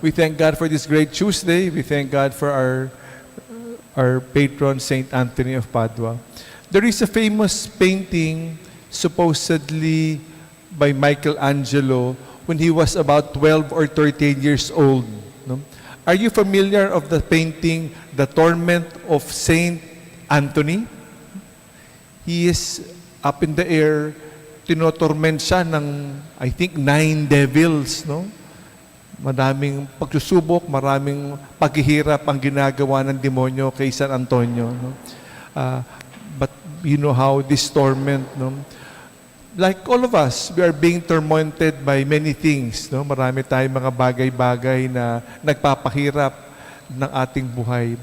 We thank God for this great Tuesday. We thank God for our patron, Saint Anthony of Padua. There is a famous painting supposedly by Michelangelo when he was about 12 or 13 years old. No? Are you familiar of the painting, The Torment of Saint Anthony? He is up in the air, tinotorment siya ng, I think, 9 devils, no? Maraming pagsusubok, maraming paghihirap ang ginagawa ng demonyo kay San Antonio, no? But you know how this torment, no? Like all of us, we are being tormented by many things, no? Marami tayong mga bagay-bagay na nagpapahirap ng ating buhay.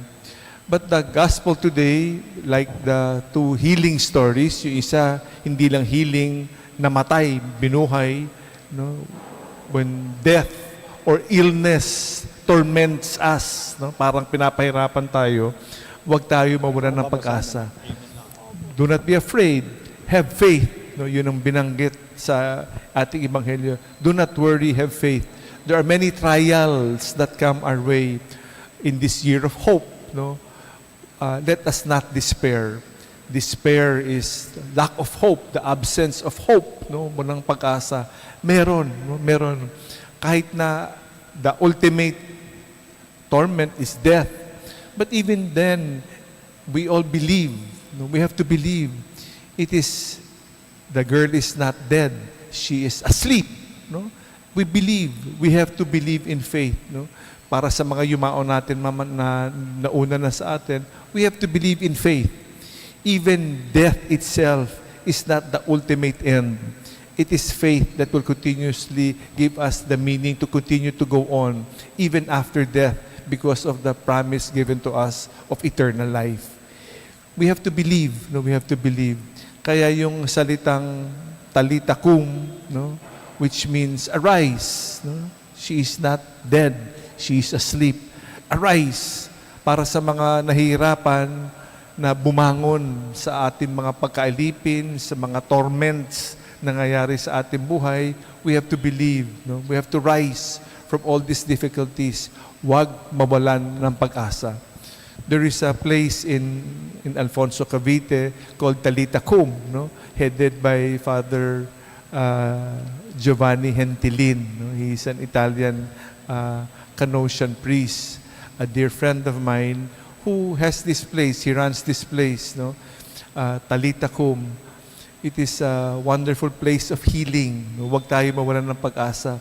But the gospel today, like the 2 healing stories, yung isa, hindi lang healing, namatay, binuhay, no? When death or illness torments us, no? Parang pinapahirapan tayo, huwag tayo mawalan ng pag-asa. Do not be afraid. Have faith. No, yun ang binanggit sa ating Ebanghelyo. Do not worry, have faith. There are many trials that come our way in this year of hope. No? Let us not despair. Despair is lack of hope, the absence of hope, no, walang pag-asa. Meron, no, meron. Kahit na the ultimate torment is death. But even then, we all believe. No, we have to believe. It is the girl is not dead. She is asleep. No? We believe. We have to believe in faith. No? Para sa mga yumao natin na nauna na sa atin, we have to believe in faith. Even death itself is not the ultimate end. It is faith that will continuously give us the meaning to continue to go on, even after death, because of the promise given to us of eternal life. We have to believe. No? We have to believe. Kaya yung salitang talita cum, no, which means arise, no? She is not dead, she is asleep. Arise para sa mga nahihirapan na bumangon sa ating mga pagkailipin, sa mga torments na nangyayari sa ating buhay. We have to believe, no? We have to rise from all these difficulties. Huwag mawalan ng pag-asa. There is a place in Alfonso Cavite called Talita Cum, no? Headed by Father Giovanni Gentilin. No? He is an Italian Canossian priest, a dear friend of mine who has this place. He runs this place, no? Talita Cum. It is a wonderful place of healing. No? Huwag tayo mawalan ng pag-asa.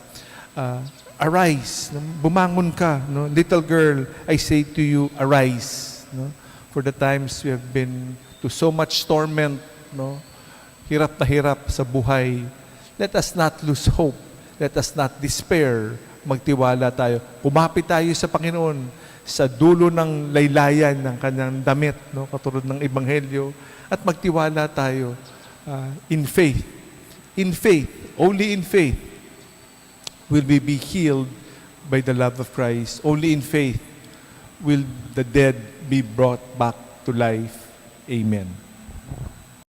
Arise, no? Bumangon ka, no? Little girl, I say to you, arise, no? For the times we have been to so much torment, no? Hirap na hirap sa buhay. Let us not lose hope. Let us not despair. Magtiwala tayo. Kumapit tayo sa Panginoon sa dulo ng laylayan ng kanyang damit, no? Katulad ng Ebanghelyo, at magtiwala tayo in faith. In faith, only in faith, will we be healed by the love of Christ. Only in faith will the dead be brought back to life. Amen.